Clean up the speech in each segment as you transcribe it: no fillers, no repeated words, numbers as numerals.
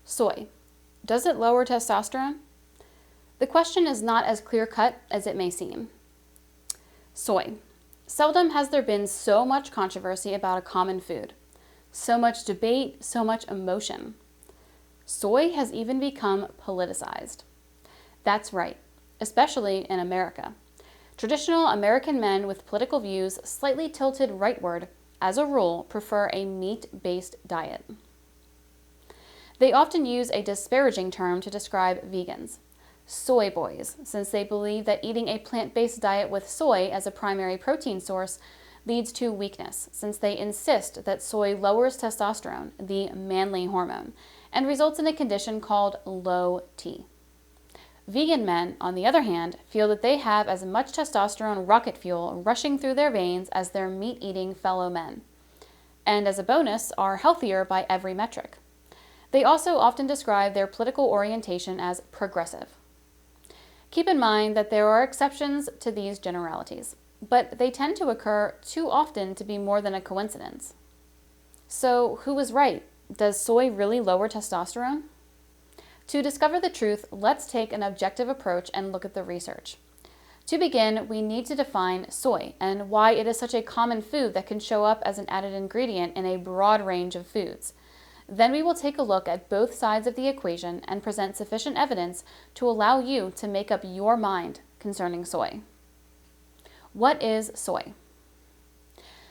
Soy. Does it lower testosterone? The question is not as clear-cut as it may seem. Soy. Seldom has there been so much controversy about a common food. So much debate, so much emotion. Soy has even become politicized. That's right, especially in America. Traditional American men with political views slightly tilted rightward, as a rule, prefer a meat-based diet. They often use a disparaging term to describe vegans, soy boys, since they believe that eating a plant-based diet with soy as a primary protein source leads to weakness, since they insist that soy lowers testosterone, the manly hormone, and results in a condition called low T. Vegan men, on the other hand, feel that they have as much testosterone rocket fuel rushing through their veins as their meat-eating fellow men, and as a bonus, are healthier by every metric. They also often describe their political orientation as progressive. Keep in mind that there are exceptions to these generalities, but they tend to occur too often to be more than a coincidence. So, who was right? Does soy really lower testosterone? To discover the truth, let's take an objective approach and look at the research. To begin, we need to define soy and why it is such a common food that can show up as an added ingredient in a broad range of foods. Then we will take a look at both sides of the equation and present sufficient evidence to allow you to make up your mind concerning soy. What is soy?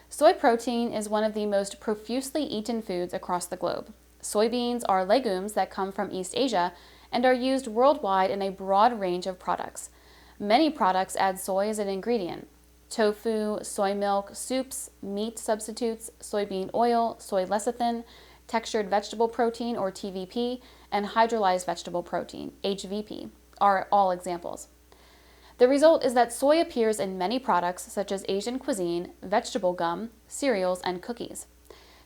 Soy protein is one of the most profusely eaten foods across the globe. Soybeans are legumes that come from East Asia and are used worldwide in a broad range of products. Many products add soy as an ingredient. Tofu, soy milk, soups, meat substitutes, soybean oil, soy lecithin, textured vegetable protein or TVP, and hydrolyzed vegetable protein, HVP, are all examples. The result is that soy appears in many products such as Asian cuisine, vegetable gum, cereals, and cookies.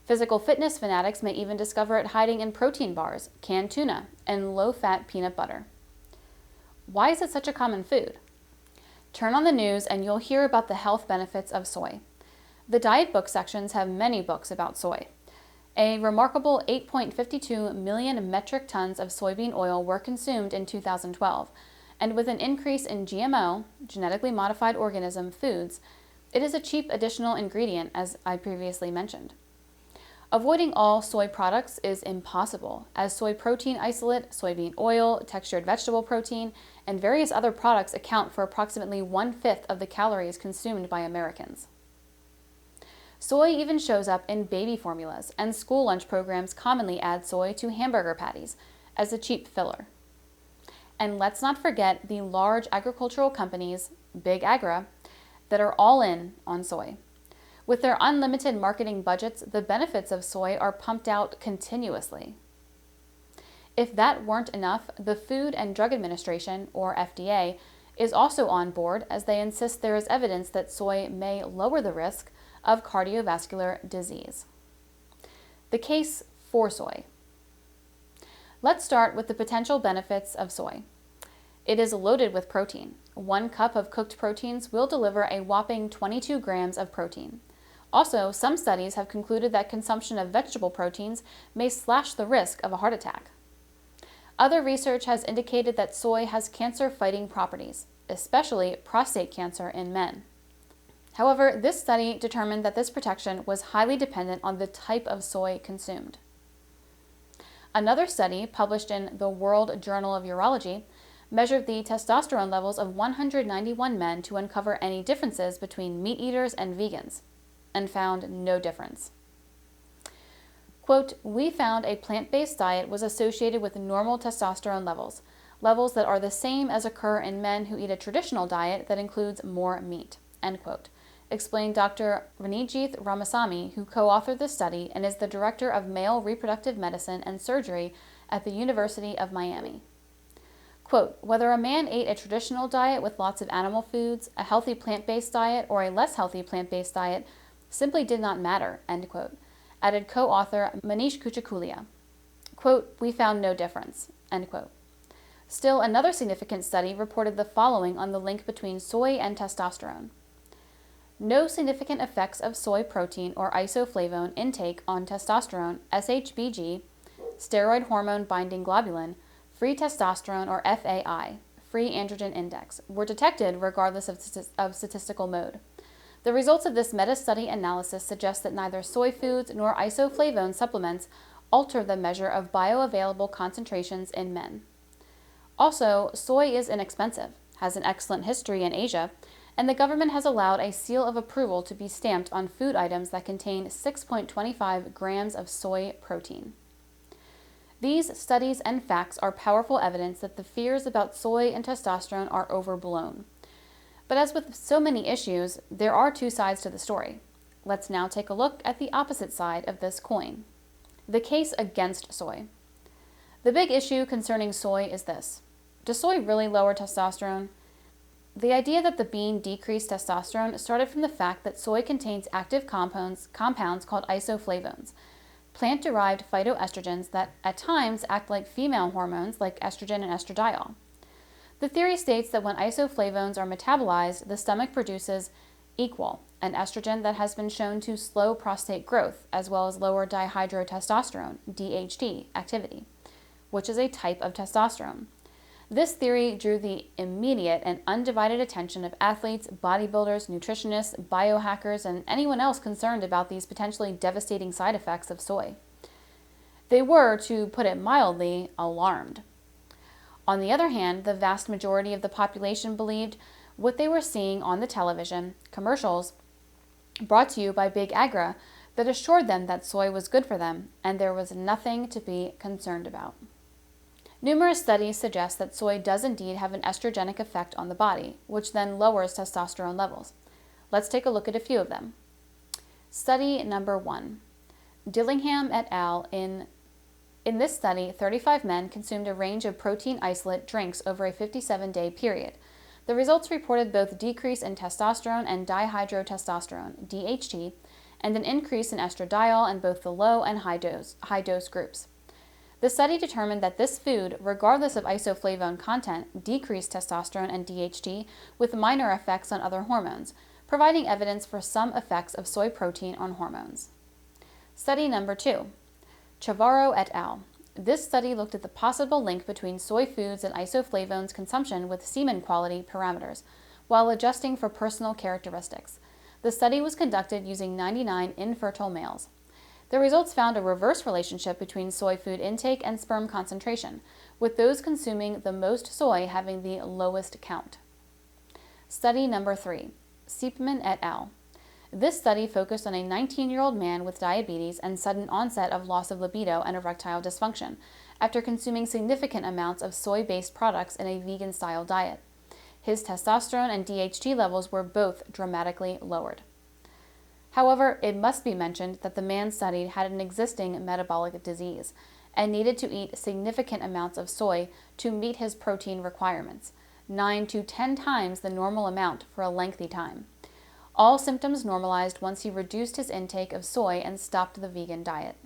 Physical fitness fanatics may even discover it hiding in protein bars, canned tuna, and low-fat peanut butter. Why is it such a common food? Turn on the news and you'll hear about the health benefits of soy. The diet book sections have many books about soy. A remarkable 8.52 million metric tons of soybean oil were consumed in 2012, and with an increase in GMO, genetically modified organism, foods, it is a cheap additional ingredient, as I previously mentioned. Avoiding all soy products is impossible, as soy protein isolate, soybean oil, textured vegetable protein, and various other products account for approximately 1/5 of the calories consumed by Americans. Soy even shows up in baby formulas, and school lunch programs commonly add soy to hamburger patties as a cheap filler. And let's not forget the large agricultural companies, Big Agra, that are all in on soy. With their unlimited marketing budgets, the benefits of soy are pumped out continuously. If that weren't enough, the Food and Drug Administration, or FDA, is also on board as they insist there is evidence that soy may lower the risk of cardiovascular disease. The case for soy. Let's start with the potential benefits of soy. It is loaded with protein. 1 cup of cooked proteins will deliver a whopping 22 grams of protein. Also, some studies have concluded that consumption of vegetable proteins may slash the risk of a heart attack. Other research has indicated that soy has cancer-fighting properties, especially prostate cancer in men. However, this study determined that this protection was highly dependent on the type of soy consumed. Another study, published in the World Journal of Urology, measured the testosterone levels of 191 men to uncover any differences between meat eaters and vegans, and found no difference. Quote, "We found a plant-based diet was associated with normal testosterone levels, levels that are the same as occur in men who eat a traditional diet that includes more meat," end quote, explained Dr. Ranijith Ramasamy, who co-authored the study and is the director of male reproductive medicine and surgery at the University of Miami. Quote, "Whether a man ate a traditional diet with lots of animal foods, a healthy plant-based diet, or a less healthy plant-based diet simply did not matter," end quote, added co-author Manish Kuchakulia. Quote, "We found no difference," end quote. Still, another significant study reported the following on the link between soy and testosterone. No significant effects of soy protein or isoflavone intake on testosterone, SHBG, steroid hormone binding globulin, free testosterone or FAI, free androgen index, were detected regardless of statistical mode. The results of this meta-study analysis suggest that neither soy foods nor isoflavone supplements alter the measure of bioavailable concentrations in men. Also, soy is inexpensive, has an excellent history in Asia, and the government has allowed a seal of approval to be stamped on food items that contain 6.25 grams of soy protein. These studies and facts are powerful evidence that the fears about soy and testosterone are overblown. But as with so many issues, there are two sides to the story. Let's now take a look at the opposite side of this coin. The case against soy. The big issue concerning soy is this. Does soy really lower testosterone? The idea that the bean decreased testosterone started from the fact that soy contains active compounds called isoflavones, plant-derived phytoestrogens that at times act like female hormones like estrogen and estradiol. The theory states that when isoflavones are metabolized, the stomach produces Equal, an estrogen that has been shown to slow prostate growth as well as lower dihydrotestosterone, DHT, activity, which is a type of testosterone. This theory drew the immediate and undivided attention of athletes, bodybuilders, nutritionists, biohackers, and anyone else concerned about these potentially devastating side effects of soy. They were, to put it mildly, alarmed. On the other hand, the vast majority of the population believed what they were seeing on the television, commercials, brought to you by Big Agra, that assured them that soy was good for them, and there was nothing to be concerned about. Numerous studies suggest that soy does indeed have an estrogenic effect on the body, which then lowers testosterone levels. Let's take a look at a few of them. Study number 1. Dillingham et al. In this study, 35 men consumed a range of protein isolate drinks over a 57-day period. The results reported both decrease in testosterone and dihydrotestosterone, DHT, and an increase in estradiol in both the low and high dose groups. The study determined that this food, regardless of isoflavone content, decreased testosterone and DHT with minor effects on other hormones, providing evidence for some effects of soy protein on hormones. Study number 2. Chavarro et al. This study looked at the possible link between soy foods and isoflavones consumption with semen quality parameters, while adjusting for personal characteristics. The study was conducted using 99 infertile males. The results found a reverse relationship between soy food intake and sperm concentration, with those consuming the most soy having the lowest count. Study number 3. Siepman et al. This study focused on a 19-year-old man with diabetes and sudden onset of loss of libido and erectile dysfunction after consuming significant amounts of soy-based products in a vegan-style diet. His testosterone and DHT levels were both dramatically lowered. However, it must be mentioned that the man studied had an existing metabolic disease and needed to eat significant amounts of soy to meet his protein requirements, 9 to 10 times the normal amount for a lengthy time. All symptoms normalized once he reduced his intake of soy and stopped the vegan diet.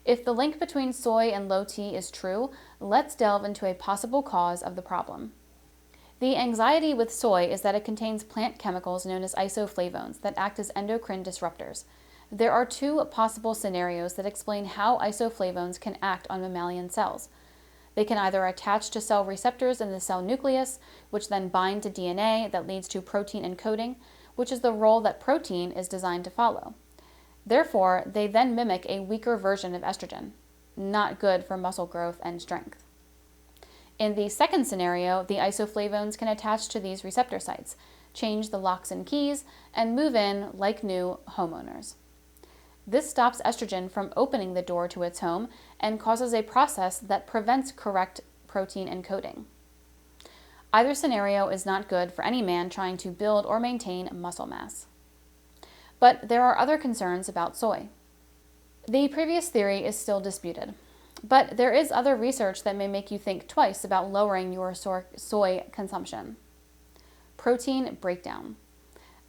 If the link between soy and low T is true, let's delve into a possible cause of the problem. The anxiety with soy is that it contains plant chemicals known as isoflavones that act as endocrine disruptors. There are two possible scenarios that explain how isoflavones can act on mammalian cells. They can either attach to cell receptors in the cell nucleus, which then bind to DNA that leads to protein encoding, which is the role that protein is designed to follow. Therefore, they then mimic a weaker version of estrogen, not good for muscle growth and strength. In the second scenario, the isoflavones can attach to these receptor sites, change the locks and keys, and move in like new homeowners. This stops estrogen from opening the door to its home and causes a process that prevents correct protein encoding. Either scenario is not good for any man trying to build or maintain muscle mass. But there are other concerns about soy. The previous theory is still disputed, but there is other research that may make you think twice about lowering your soy consumption. Protein breakdown.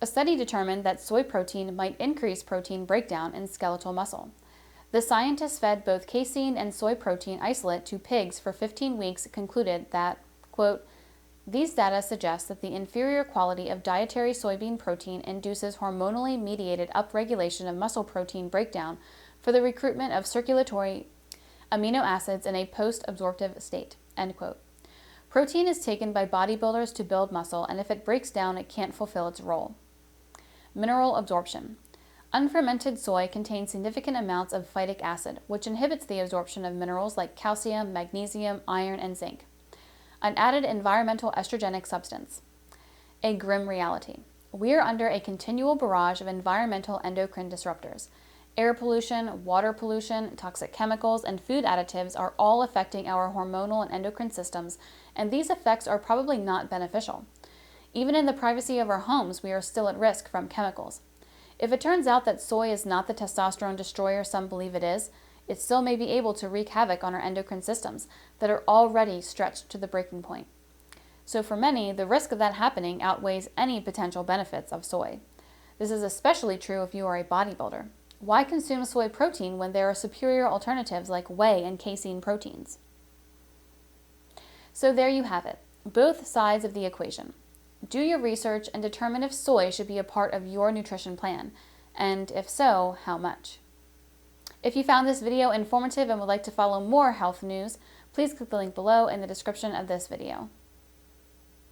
A study determined that soy protein might increase protein breakdown in skeletal muscle. The scientists fed both casein and soy protein isolate to pigs for 15 weeks concluded that, quote, these data suggest that the inferior quality of dietary soybean protein induces hormonally mediated upregulation of muscle protein breakdown for the recruitment of circulatory amino acids in a post-absorptive state, end quote. Protein is taken by bodybuilders to build muscle, and if it breaks down, it can't fulfill its role. Mineral absorption. Unfermented soy contains significant amounts of phytic acid, which inhibits the absorption of minerals like calcium, magnesium, iron, and zinc. An added environmental estrogenic substance. A grim reality. We are under a continual barrage of environmental endocrine disruptors. Air pollution, water pollution, toxic chemicals, and food additives are all affecting our hormonal and endocrine systems, and these effects are probably not beneficial. Even in the privacy of our homes, we are still at risk from chemicals. If it turns out that soy is not the testosterone destroyer some believe it is, it still may be able to wreak havoc on our endocrine systems that are already stretched to the breaking point. So for many, the risk of that happening outweighs any potential benefits of soy. This is especially true if you are a bodybuilder. Why consume soy protein when there are superior alternatives like whey and casein proteins? So there you have it, both sides of the equation. Do your research and determine if soy should be a part of your nutrition plan, and if so, how much. If you found this video informative and would like to follow more health news, please click the link below in the description of this video.